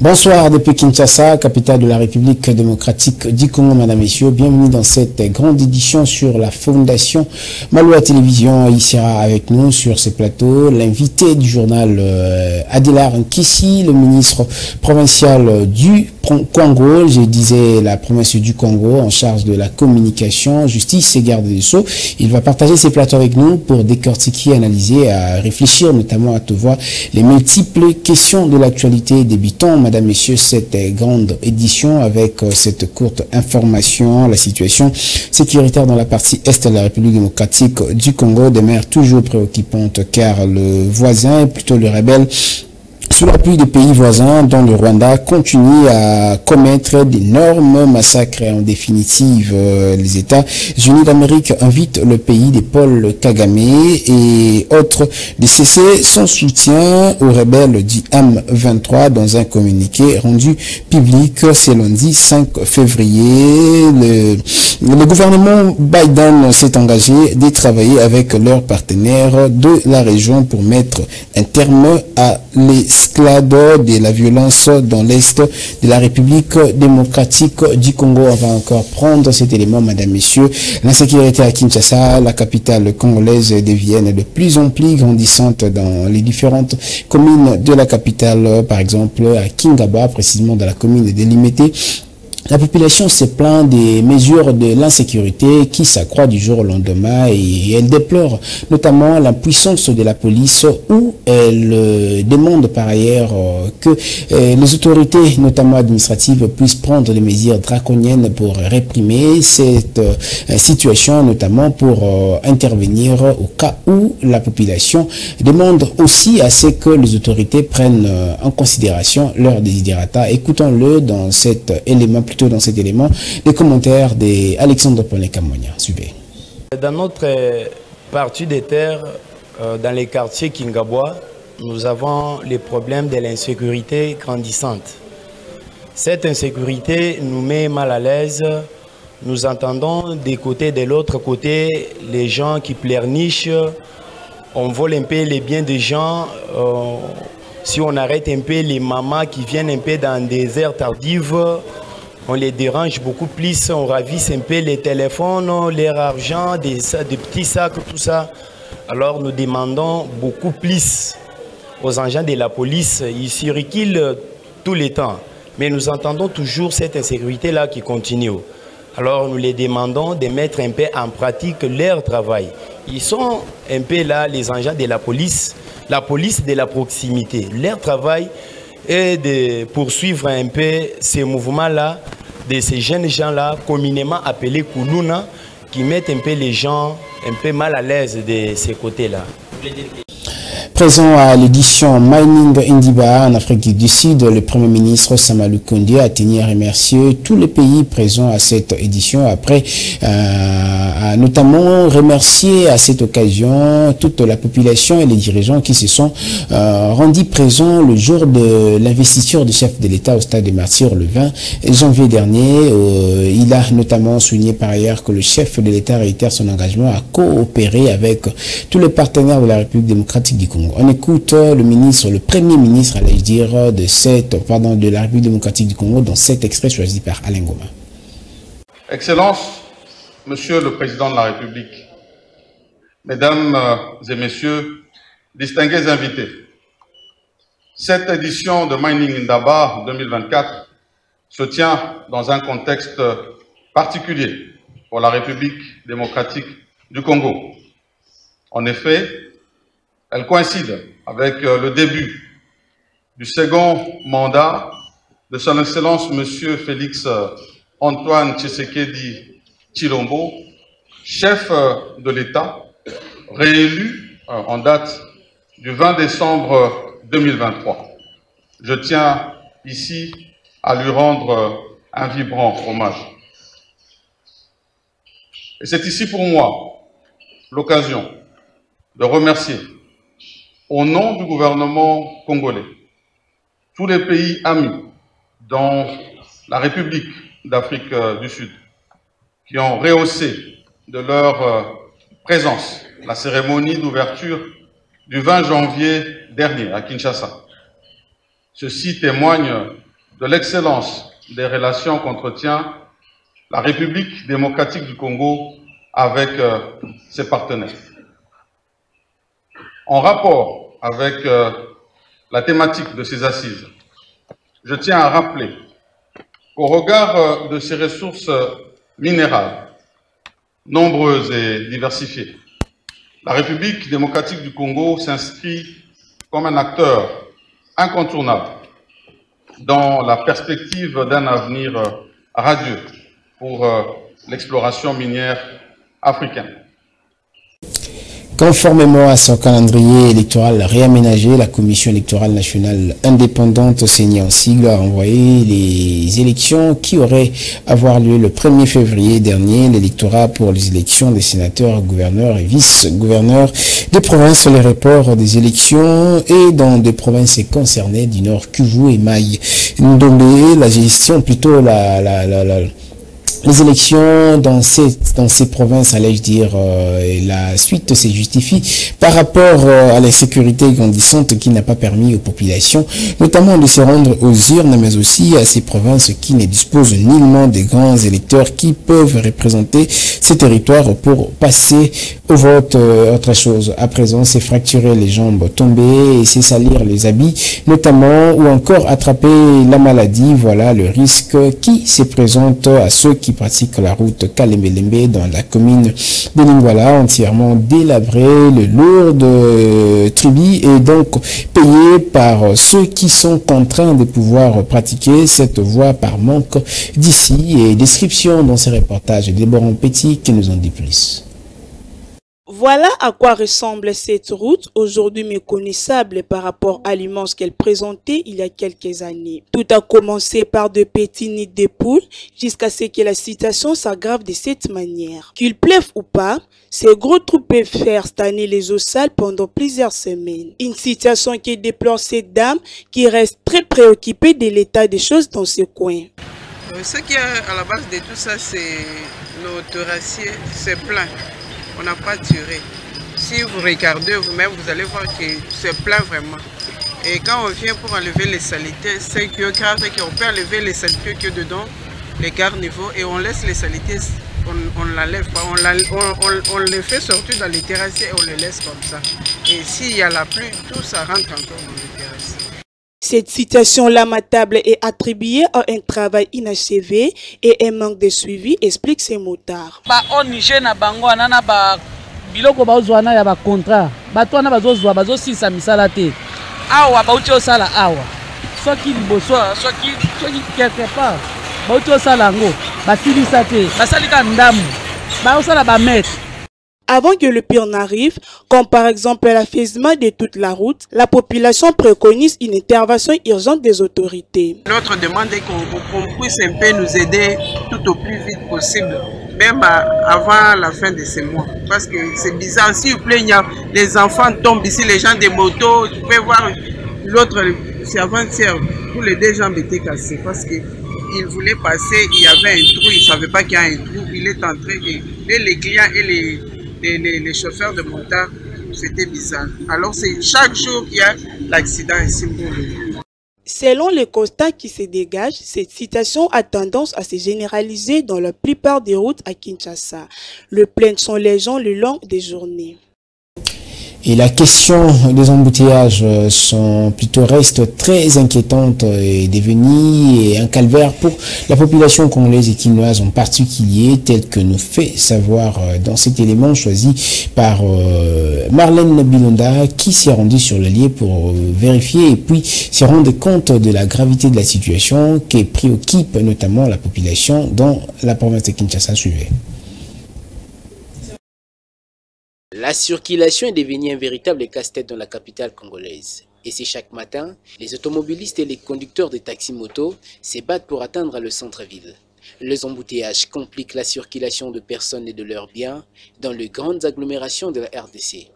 Bonsoir depuis Kinshasa, capitale de la République démocratique du Congo, mesdames et messieurs. Bienvenue dans cette grande édition sur la Fondation Maloa Télévision. Il sera avec nous sur ce plateau l'invité du journal Adélard Nkissi, le ministre provincial du Congo, je disais la province du Congo, en charge de la communication, justice et garde des Sceaux. Il va partager ses plateaux avec nous pour décortiquer, analyser, à réfléchir, notamment à te voir les multiples questions de l'actualité. Débutons, madame, messieurs, cette grande édition avec cette courte information. La situation sécuritaire dans la partie est de la République démocratique du Congo demeure toujours préoccupante car le voisin, plutôt le rebelle, sous l'appui des pays voisins, dont le Rwanda, continue à commettre d'énormes massacres. En définitive, les États-Unis d'Amérique invitent le pays de Paul Kagame et autres de cesser son soutien aux rebelles du M23 dans un communiqué rendu public ce lundi 5 février. Le gouvernement Biden s'est engagé de travailler avec leurs partenaires de la région pour mettre un terme à l'escalade de la violence dans l'Est de la République démocratique du Congo. On va encore prendre cet élément, mesdames, messieurs. L'insécurité à Kinshasa, la capitale congolaise, devient de plus en plus grandissante dans les différentes communes de la capitale. Par exemple, à Kingaba, précisément dans la commune de Limete, la population se plaint des mesures de l'insécurité qui s'accroît du jour au lendemain et elle déplore notamment l'impuissance de la police où elle demande par ailleurs que les autorités, notamment administratives, puissent prendre des mesures draconiennes pour réprimer cette situation, notamment pour intervenir au cas où la population demande aussi à ce que les autorités prennent en considération leurs desiderata. Écoutons-le dans cet élément, dans cet élément, les commentaires d'Alexandre Ponekamonia. Suivez. Dans notre partie des terres, dans les quartiers Kingabois, nous avons les problèmes de l'insécurité grandissante. Cette insécurité nous met mal à l'aise. Nous entendons des côtés et de l'autre côté les gens qui pleurnichent. On vole un peu les biens des gens. Si on arrête un peu les mamans qui viennent un peu dans des aires tardives, on les dérange beaucoup plus, on ravisse un peu les téléphones, leur argent, des petits sacs, tout ça. Alors nous demandons beaucoup plus aux agents de la police. Ils circulent tout le temps, mais nous entendons toujours cette insécurité-là qui continue. Alors nous les demandons de mettre un peu en pratique leur travail. Ils sont un peu là, les agents de la police de la proximité. Leur travail est de poursuivre un peu ces mouvements-là, de ces jeunes gens-là, communément appelés Kounouna, qui mettent un peu les gens un peu mal à l'aise de ces côtés-là. Présent à l'édition Mining Indiba en Afrique du Sud, le Premier ministre Samalou Koundé a tenu à remercier tous les pays présents à cette édition. Après, a notamment remercié à cette occasion toute la population et les dirigeants qui se sont rendus présents le jour de l'investiture du chef de l'État au stade des Martyrs le 20 janvier dernier. Il a notamment souligné par ailleurs que le chef de l'État réitère son engagement à coopérer avec tous les partenaires de la République démocratique du Congo. On écoute le premier ministre, allais-je dire, de la République démocratique du Congo dans cet extrait choisi par Alain Goma. Excellence, Monsieur le Président de la République, Mesdames et Messieurs, distingués invités, cette édition de Mining Indaba 2024 se tient dans un contexte particulier pour la République démocratique du Congo. En effet, elle coïncide avec le début du second mandat de son Excellence Monsieur Félix Antoine Tshisekedi Tshilombo, chef de l'État, réélu en date du 20 décembre 2023. Je tiens ici à lui rendre un vibrant hommage. Et c'est ici pour moi l'occasion de remercier au nom du gouvernement congolais tous les pays amis dans la République d'Afrique du Sud qui ont rehaussé de leur présence la cérémonie d'ouverture du 20 janvier dernier à Kinshasa. Ceci témoigne de l'excellence des relations qu'entretient la République démocratique du Congo avec ses partenaires. En rapport avec la thématique de ces assises, je tiens à rappeler qu'au regard de ces ressources minérales, nombreuses et diversifiées, la République démocratique du Congo s'inscrit comme un acteur incontournable dans la perspective d'un avenir radieux pour l'exploration minière africaine. Conformément à son calendrier électoral réaménagé, la Commission électorale nationale indépendante, saignée en sigle, a envoyé les élections qui auraient à avoir lieu le 1er février dernier, l'électorat pour les élections des sénateurs, gouverneurs et vice-gouverneurs des provinces, les reports des élections et dans des provinces concernées du Nord, Kivu et Maï. Ndombe, la gestion, plutôt les élections dans ces provinces, allais-je dire, la suite se justifie par rapport à l'insécurité grandissante qui n'a pas permis aux populations, notamment de se rendre aux urnes, mais aussi à ces provinces qui ne disposent nullement de grands électeurs qui peuvent représenter ces territoires pour passer au vote. Autre chose, à présent, c'est fracturer les jambes, tomber et c'est salir les habits, notamment, ou encore attraper la maladie. Voilà le risque qui se présente à ceux qui pratiquent la route Kalembe dans la commune de Lingwala, entièrement délabrée. Le lourd de tribu est donc payé par ceux qui sont contraints de pouvoir pratiquer cette voie par manque d'ici. Et description dans ces reportages de Déborah Petit qui nous en dit plus. Voilà à quoi ressemble cette route, aujourd'hui méconnaissable par rapport à l'immense qu'elle présentait il y a quelques années. Tout a commencé par de petits nids de poules jusqu'à ce que la situation s'aggrave de cette manière. Qu'il pleuve ou pas, ces gros trous peuvent faire stagner les eaux sales pendant plusieurs semaines. Une situation qui déplore cette dame qui reste très préoccupée de l'état des choses dans ce coin. Ce qui est à la base de tout ça, c'est nos terrassiers, c'est plein. On n'a pas tiré. Si vous regardez vous-même, vous allez voir que c'est plein vraiment. Et quand on vient pour enlever les saletés, c'est qu'on peut enlever les saletés que dedans, les garde-niveaux, et on laisse les saletés, on ne l'enlève pas. On les fait sortir dans les terrassiers et on les laisse comme ça. Et s'il y a la pluie, tout ça rentre encore dans les terrassiers. Cette situation lamentable est attribuée à un travail inachevé et un manque de suivi, explique ces motards. Biloko bazwana ya ba contrat batwana bazozwa bazosisa misala te awa bauti osala awa soki liboso soki quelque part bauti osala ngo basilisa te basalika ndamu baosala ba maître. Avant que le pire n'arrive, comme par exemple l'affaissement de toute la route, la population préconise une intervention urgente des autorités. Notre demande est qu'on puisse un peu nous aider tout au plus vite possible, même avant la fin de ce mois. Parce que c'est bizarre, s'il vous plaît, les enfants tombent ici, les gens des motos, tu peux voir l'autre, c'est avant-hier, tous les deux jambes étaient cassées parce qu'il voulait passer, il y avait un trou, il ne savait pas qu'il y a un trou, il est entré et les clients et les chauffeurs de motards, c'était bizarre. Alors c'est chaque jour qu'il y a l'accident ici. Selon les constats qui se dégagent, cette situation a tendance à se généraliser dans la plupart des routes à Kinshasa. Le plaintes sont les gens le long des journées. Et la question des embouteillages reste très inquiétante et devenue un calvaire pour la population congolaise et quinoise en particulier, tel que nous fait savoir dans cet élément choisi par Marlène Bilonda, qui s'est rendue sur le lieu pour vérifier et puis se rendre compte de la gravité de la situation qui préoccupe notamment la population dans la province de Kinshasa. Suivez. La circulation est devenue un véritable casse-tête dans la capitale congolaise. Et c'est chaque matin, les automobilistes et les conducteurs de taxi-moto se battent pour atteindre le centre-ville. Les embouteillages compliquent la circulation de personnes et de leurs biens dans les grandes agglomérations de la RDC.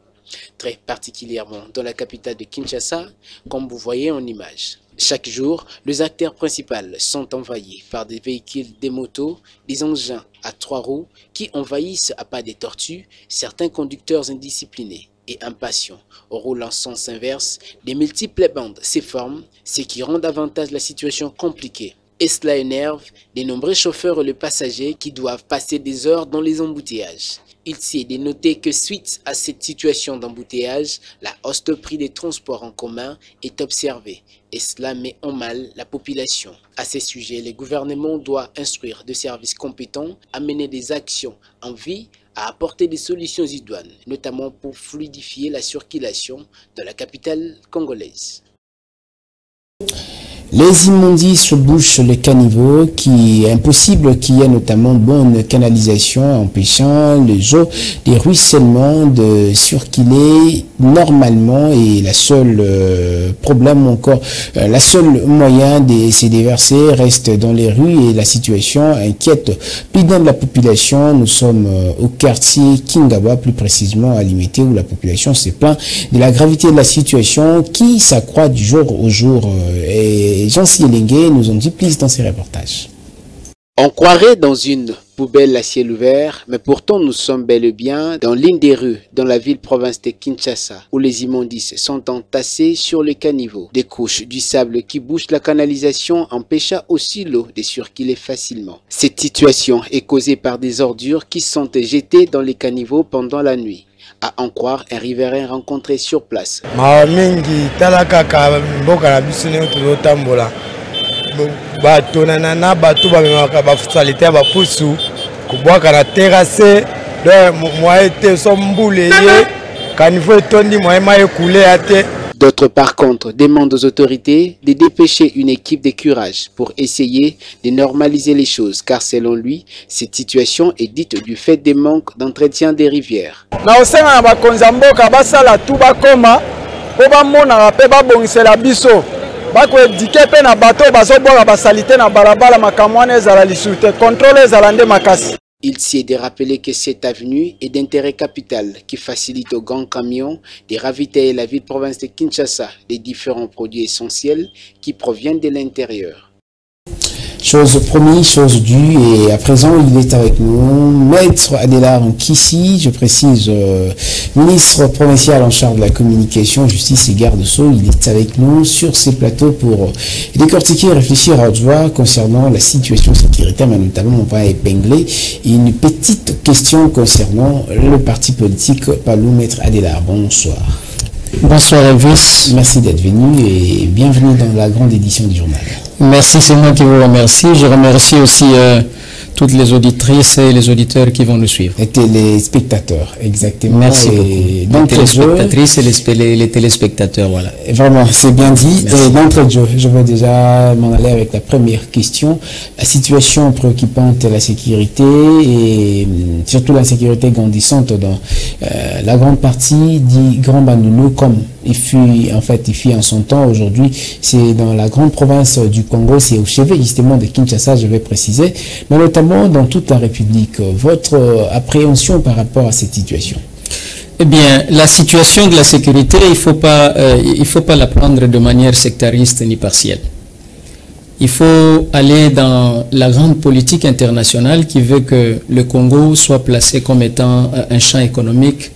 Très particulièrement dans la capitale de Kinshasa, comme vous voyez en image. Chaque jour, les acteurs principaux sont envahis par des véhicules, des motos, des engins à 3 roues qui envahissent à pas des tortues certains conducteurs indisciplinés. et impatients. Roule en sens inverse, de multiples bandes se forment, ce qui rend davantage la situation compliquée. Et cela énerve de nombreux chauffeurs et les passagers qui doivent passer des heures dans les embouteillages. Il s'est de noter que suite à cette situation d'embouteillage, la hausse de prix des transports en commun est observée et cela met en mal la population. À ce sujet, le gouvernement doit instruire des services compétents à mener des actions en vue à apporter des solutions idoines, notamment pour fluidifier la circulation de la capitale congolaise. Les immondices bouchent les caniveaux, qui est impossible qu'il y ait notamment bonne canalisation empêchant les eaux des ruissellements de circuler normalement et la seule problème encore, la seule moyen de se déverser reste dans les rues et la situation inquiète plus d'un de la population. Nous sommes au quartier Kingaba, plus précisément à Limité, où la population se plaint de la gravité de la situation qui s'accroît du jour au jour. Et Jean-Cy Elengue nous en dit plus dans ses reportages. On croirait dans une poubelle à ciel ouvert, mais pourtant nous sommes bel et bien dans l'une des rues dans la ville-province de Kinshasa, où les immondices sont entassés sur les caniveaux. Des couches du sable qui bouchent la canalisation empêcha aussi l'eau de circuler facilement. Cette situation est causée par des ordures qui sont jetées dans les caniveaux pendant la nuit. À en croire un riverain rencontré sur place. D'autres par contre demandent aux autorités de dépêcher une équipe de curage pour essayer de normaliser les choses, car selon lui, cette situation est dite du fait des manques d'entretien des rivières. Il s'est de rappeler que cette avenue est d'intérêt capital qui facilite aux grands camions de ravitailler la ville-province de Kinshasa des différents produits essentiels qui proviennent de l'intérieur. Chose promise, chose due, et à présent il est avec nous, Maître Adélard Nkissi, je précise, ministre provincial en charge de la communication, justice et garde-sceaux. Il est avec nous sur ces plateaux pour décortiquer et réfléchir à haute voix concernant la situation sécuritaire, mais notamment on va épingler une petite question concernant le parti politique Palou. Maître Adélard, bonsoir. Bonsoir Elvis. Merci d'être venu et bienvenue dans la grande édition du journal. Merci, c'est moi qui vous remercie. Je remercie aussi toutes les auditrices et les auditeurs qui vont nous suivre. Les téléspectateurs, exactement. Merci beaucoup. Les téléspectatrices et les téléspectateurs, voilà. Vraiment, c'est bien dit. Merci. Et d'entrée de jeu, je vais déjà m'en aller avec la première question. La situation préoccupante de la sécurité et surtout la sécurité grandissante dans la grande partie du Grand Bandundu, comme il fut en son temps. Aujourd'hui, c'est dans la grande province du Congo, c'est au chevet justement de Kinshasa, je vais préciser, mais notamment dans toute la République. Votre appréhension par rapport à cette situation? Eh bien, la situation de la sécurité, il faut pas la prendre de manière sectariste ni partielle. Il faut aller dans la grande politique internationale qui veut que le Congo soit placé comme étant un champ économique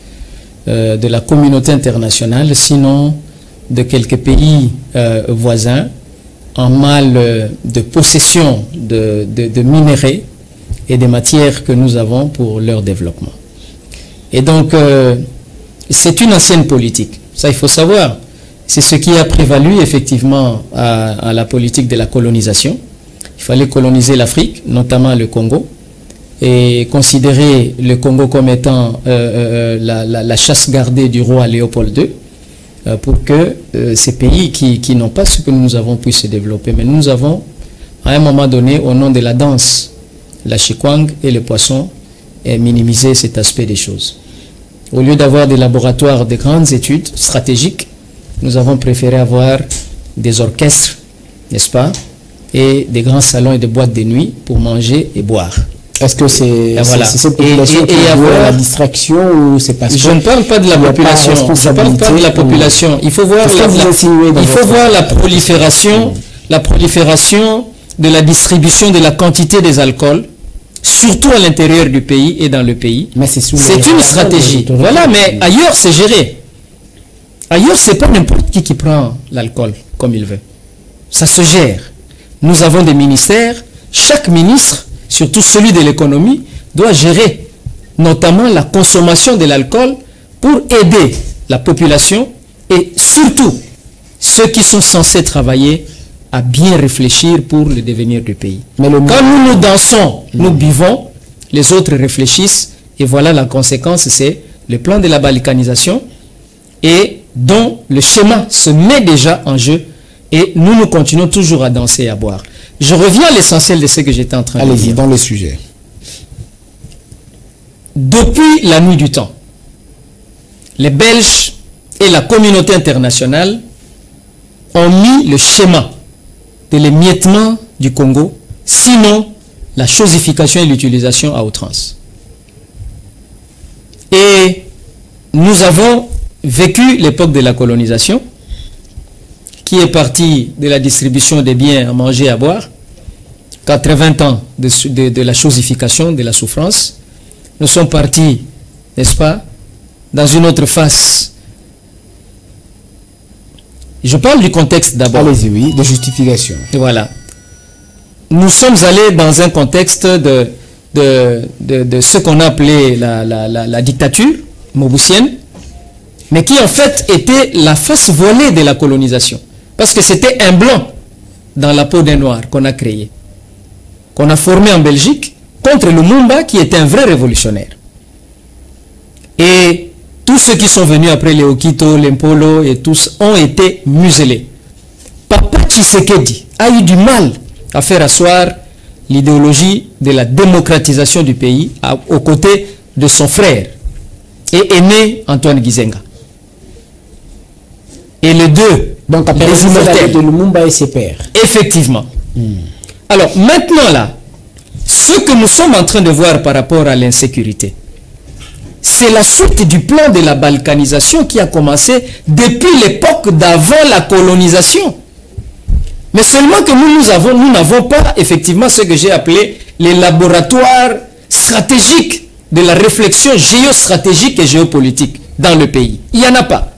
de la communauté internationale, sinon de quelques pays voisins en mal de possession de minéraux et des matières que nous avons pour leur développement. Et donc, c'est une ancienne politique. Ça, il faut savoir. C'est ce qui a prévalu effectivement à la politique de la colonisation. Il fallait coloniser l'Afrique, notamment le Congo, et considérer le Congo comme étant la chasse gardée du roi Léopold II, pour que ces pays qui n'ont pas ce que nous avons puissent se développer. Mais nous avons, à un moment donné, au nom de la danse, la chikwang et le poisson, minimiser cet aspect des choses. Au lieu d'avoir des laboratoires de grandes études stratégiques, nous avons préféré avoir des orchestres, n'est-ce pas, et des grands salons et des boîtes de nuit pour manger et boire. Est-ce que c'est cette population qui est la distraction ou c'est parce que... Je ne parle pas de la population. Je ne parle pas de la population. Il faut voir la prolifération de la distribution de la quantité des alcools, surtout à l'intérieur du pays et dans le pays. C'est une stratégie. Voilà, mais ailleurs c'est géré. Ailleurs, ce n'est pas n'importe qui prend l'alcool comme il veut. Ça se gère. Nous avons des ministères. Chaque ministre, surtout celui de l'économie, doit gérer notamment la consommation de l'alcool pour aider la population et surtout ceux qui sont censés travailler à bien réfléchir pour le devenir du pays. Mais quand nous dansons, nous buvons, les autres réfléchissent et voilà la conséquence, c'est le plan de la balkanisation et dont le schéma se met déjà en jeu et nous continuons toujours à danser et à boire. Je reviens à l'essentiel de ce que j'étais en train de dire. Allez-y, dans le sujet. Depuis la nuit du temps, les Belges et la communauté internationale ont mis le schéma de l'émiettement du Congo, sinon la chosification et l'utilisation à outrance. Et nous avons vécu l'époque de la colonisation, qui est partie de la distribution des biens à manger et à boire, 80 ans de la chosification, de la souffrance. Nous sommes partis, n'est-ce pas, dans une autre phase. Je parle du contexte d'abord. Allez-y, oui, de justification. Voilà. Nous sommes allés dans un contexte de ce qu'on a appelé la dictature mobusienne, mais qui en fait était la face voilée de la colonisation. Parce que c'était un blanc dans la peau d'un noir qu'on a créé, qu'on a formé en Belgique contre Lumumba qui était un vrai révolutionnaire. Et tous ceux qui sont venus après les Okito, les Mpolo et tous ont été muselés. Papa Tshisekedi a eu du mal à faire asseoir l'idéologie de la démocratisation du pays aux côtés de son frère et aîné Antoine Gizenga. Et les deux, donc après les immortels de Lumumba et ses pères. Effectivement. Alors maintenant là, ce que nous sommes en train de voir par rapport à l'insécurité, c'est la suite du plan de la balkanisation qui a commencé depuis l'époque d'avant la colonisation. Mais seulement que nous n'avons pas effectivement ce que j'ai appelé les laboratoires stratégiques de la réflexion géostratégique et géopolitique dans le pays. Il n'y en a pas.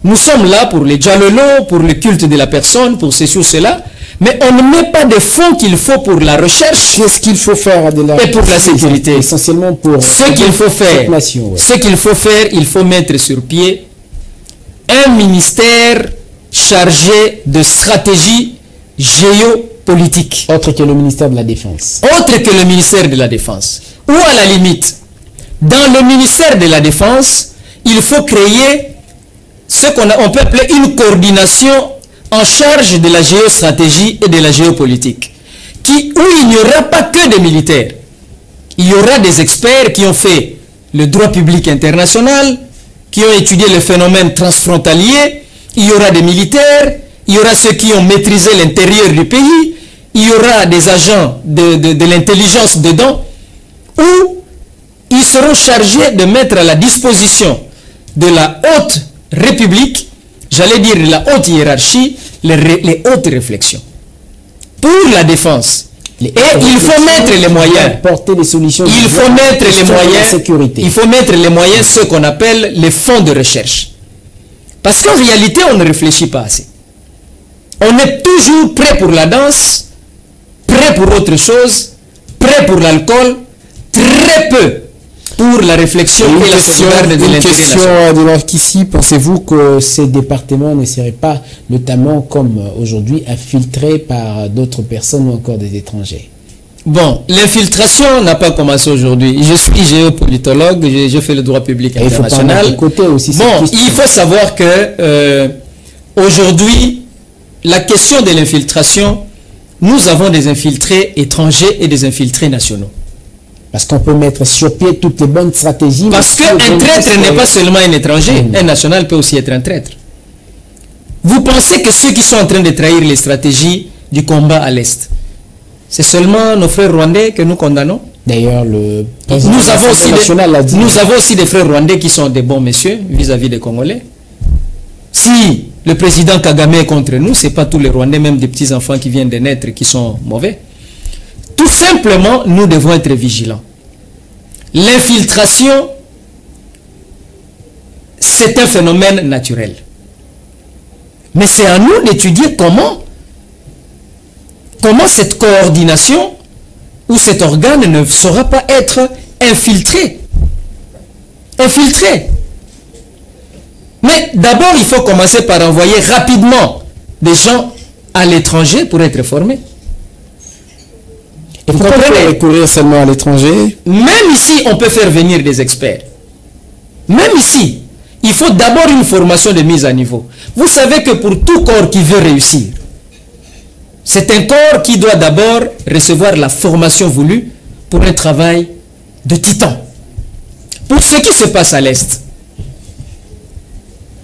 Nous sommes là pour les djalolo, pour le culte de la personne, pour ceci ou cela, mais on ne met pas des fonds qu'il faut pour la recherche. Qu'est-ce qu'il faut faire de la et pour la sécurité. Essentiellement pour ce qu'il faut faire. Nation, ouais. Ce qu'il faut faire, il faut mettre sur pied un ministère chargé de stratégie géopolitique. Autre que le ministère de la Défense. Autre que le ministère de la Défense. Ou à la limite, dans le ministère de la Défense, il faut créer ce qu'on peut appeler une coordination en charge de la géostratégie et de la géopolitique, où il n'y aura pas que des militaires. Il y aura des experts qui ont fait le droit public international, qui ont étudié le phénomène transfrontalier, il y aura des militaires, il y aura ceux qui ont maîtrisé l'intérieur du pays, il y aura des agents de l'intelligence dedans, où ils seront chargés de mettre à la disposition de la haute république, j'allais dire la haute hiérarchie, les hautes réflexions pour la défense. Et il faut mettre les moyens. Porter les solutions. Il faut mettre les moyens. Il faut mettre les moyens, ce qu'on appelle les fonds de recherche. Parce qu'en réalité, on ne réfléchit pas assez. On est toujours prêt pour la danse, prêt pour autre chose, prêt pour l'alcool, très peu pour la réflexion et la sauvegarde de l'intérêt national. De qu'ici, pensez-vous que ces départements ne seraient pas, notamment comme aujourd'hui, infiltrés par d'autres personnes ou encore des étrangers? Bon, l'infiltration n'a pas commencé aujourd'hui. Je suis géopolitologue, je fais le droit public international. Il faut savoir que aujourd'hui, la question de l'infiltration, nous avons des infiltrés étrangers et des infiltrés nationaux. Parce qu'on peut mettre sur pied toutes les bonnes stratégies. Parce qu'un traître n'est pas seulement un étranger. Un national peut aussi être un traître. Vous pensez que ceux qui sont en train de trahir les stratégies du combat à l'Est, c'est seulement nos frères rwandais que nous condamnons? D'ailleurs, nous avons aussi des frères rwandais qui sont des bons messieurs vis-à-vis des Congolais. Si le président Kagame est contre nous, ce n'est pas tous les Rwandais, même des petits-enfants qui viennent de naître, qui sont mauvais. Tout simplement, nous devons être vigilants. L'infiltration, c'est un phénomène naturel. Mais c'est à nous d'étudier comment cette coordination ou cet organe ne saura pas être infiltré. Mais d'abord, il faut commencer par envoyer rapidement des gens à l'étranger pour être formés. Et pourquoi il faut recourir seulement à l'étranger? Même ici, on peut faire venir des experts. Même ici, il faut d'abord une formation de mise à niveau. Vous savez que pour tout corps qui veut réussir, c'est un corps qui doit d'abord recevoir la formation voulue pour un travail de titan. Pour ce qui se passe à l'Est,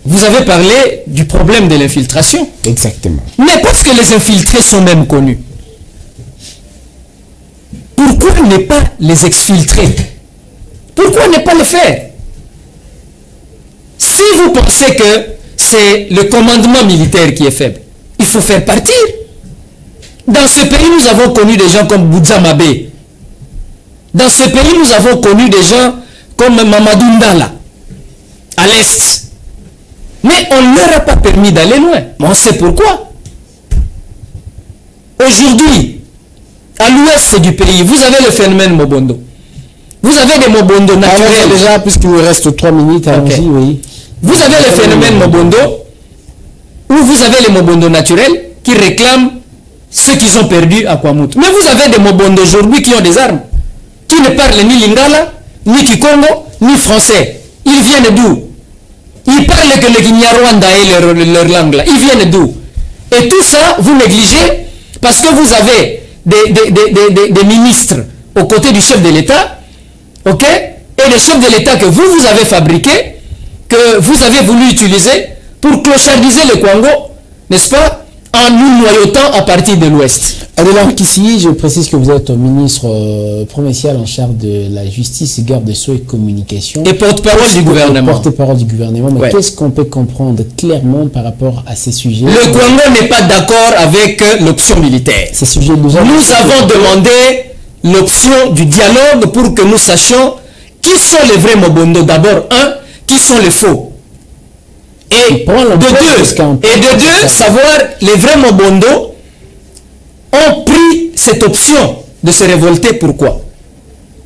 vous avez parlé du problème de l'infiltration. Exactement. Mais parce que les infiltrés sont même connus, pourquoi ne pas les exfiltrer? Pourquoi ne pas le faire? Si vous pensez que c'est le commandement militaire qui est faible, il faut faire partir. Dans ce pays, nous avons connu des gens comme Boudzamabe. Dans ce pays, nous avons connu des gens comme Mamadou Ndala, à l'Est. Mais on ne leur a pas permis d'aller loin. On sait pourquoi. Aujourd'hui, à l'ouest du pays, vous avez le phénomène Mobondo. Vous avez des Mobondo naturels. Déjà, puisqu'il nous reste 3 minutes, allons-y, oui. Vous avez le phénomène Mobondo, où vous avez les Mobondo naturels qui réclament ce qu'ils ont perdu à Kwamouth. Mais vous avez des Mobondo aujourd'hui qui ont des armes, qui ne parlent ni Lingala, ni Kikongo, ni français. Ils viennent d'où? Ils parlent que le Kinyarwanda est leur langue là. Ils viennent d'où? Et tout ça, vous négligez parce que vous avez des ministres aux côtés du chef de l'État, ok? Et le chef de l'État que vous avez fabriqué, que vous avez voulu utiliser pour clochardiser le Congo, n'est-ce pas? En nous noyautant à partir de l'Ouest. Adelar Kissi, je précise que vous êtes ministre provincial en charge de la justice, garde des sceaux et communication. Et porte-parole du gouvernement. Porte-parole du gouvernement. Mais qu'est-ce qu'on peut comprendre clairement par rapport à ces sujets? Le Congo n'est pas d'accord avec l'option militaire. Ces sujets nous avons demandé l'option du dialogue pour que nous sachions qui sont les vrais Mobondo. D'abord, qui sont les faux. Et de deux, savoir les vrais Mobondo ont pris cette option de se révolter. Pourquoi?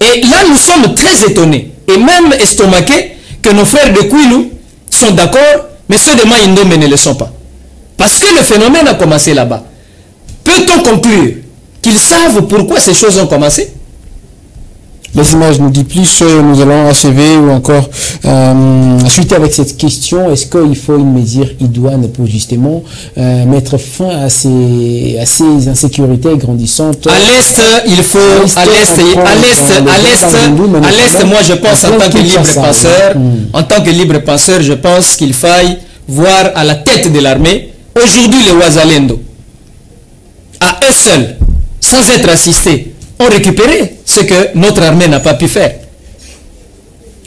Et là, nous sommes très étonnés et même estomaqués que nos frères de Kwilu sont d'accord, mais ceux de Maïndombe ne le sont pas. Parce que le phénomène a commencé là-bas. Peut-on conclure qu'ils savent pourquoi ces choses ont commencé? Les images nous disent plus, nous allons achever ou encore suite avec cette question, est-ce qu'il faut une mesure idoine pour justement mettre fin à ces insécurités grandissantes? À l'Est, il faut, à l'Est, moi je pense en tant que libre penseur, je pense qu'il faille voir à la tête de l'armée, aujourd'hui les Ouazalendo, à eux seuls, sans être assistés, ont récupéré ce que notre armée n'a pas pu faire.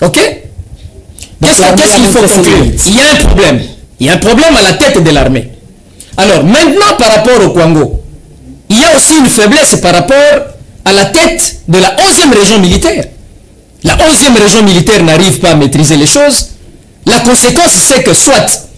Ok? Qu'est-ce qu'il faut conclure? Il y a un problème. Il y a un problème à la tête de l'armée. Alors, maintenant, par rapport au Congo, il y a aussi une faiblesse par rapport à la tête de la 11e région militaire. La 11e région militaire n'arrive pas à maîtriser les choses. La conséquence, c'est que soit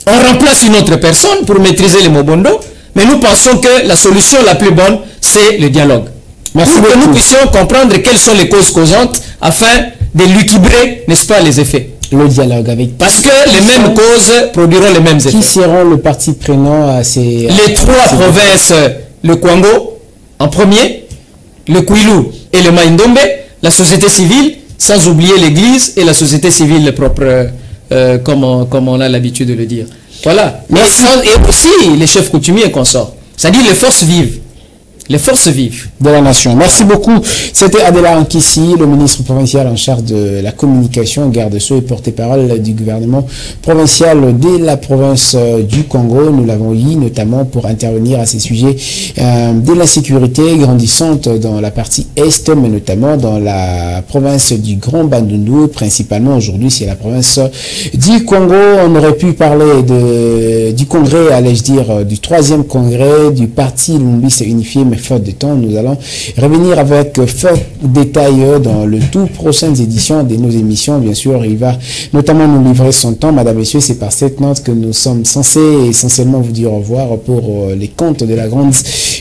on remplace une autre personne pour maîtriser les Mobondo, mais nous pensons que la solution la plus bonne, c'est le dialogue. Merci pour que nous puissions comprendre quelles sont les causes causantes afin de lucubrer, n'est-ce pas, les effets. Le dialogue avec... Parce que les mêmes causes produiront les mêmes effets. Qui seront le parti prenant à ces... Les trois provinces, le Kwango en premier, le Kwilu et le Maïndombe, la société civile, sans oublier l'église et la société civile propre, comme on a l'habitude de le dire. Voilà. Et aussi les chefs coutumiers et consorts. C'est-à-dire les forces vives. Les forces vives de la nation. Merci beaucoup. C'était Adelar Nkissi, le ministre provincial en charge de la communication, garde-sceaux et porte-parole du gouvernement provincial de la province du Congo. Nous l'avons eu notamment pour intervenir à ces sujets de l'insécurité grandissante dans la partie est, mais notamment dans la province du Grand Bandundu. Principalement aujourd'hui, c'est la province du Congo. On aurait pu parler du congrès, allais-je dire, du 3e congrès du parti Lumbis unifié, mais faute de temps, nous allons revenir avec fort détail dans le tout prochaines éditions de nos émissions. Bien sûr, il va notamment nous livrer son temps. Madame, Messieurs, c'est par cette note que nous sommes censés essentiellement vous dire au revoir pour les comptes de la grande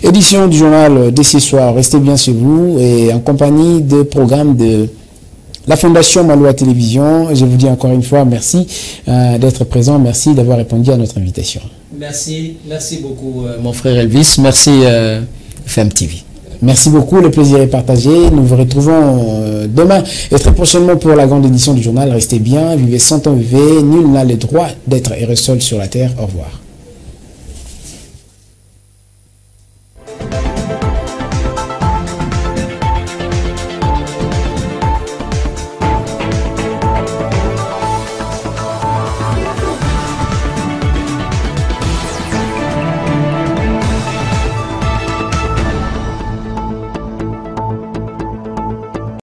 édition du journal de ce soir. Restez bien chez vous et en compagnie de programmes de la Fondation Maloa Télévision. Je vous dis encore une fois merci d'être présent, merci d'avoir répondu à notre invitation. Merci beaucoup mon frère Elvis, merci FMTV. Merci beaucoup, le plaisir est partagé. Nous vous retrouvons demain et très prochainement pour la grande édition du journal. Restez bien, vivez sans temps, vivez. Nul n'a le droit d'être seul sur la terre. Au revoir.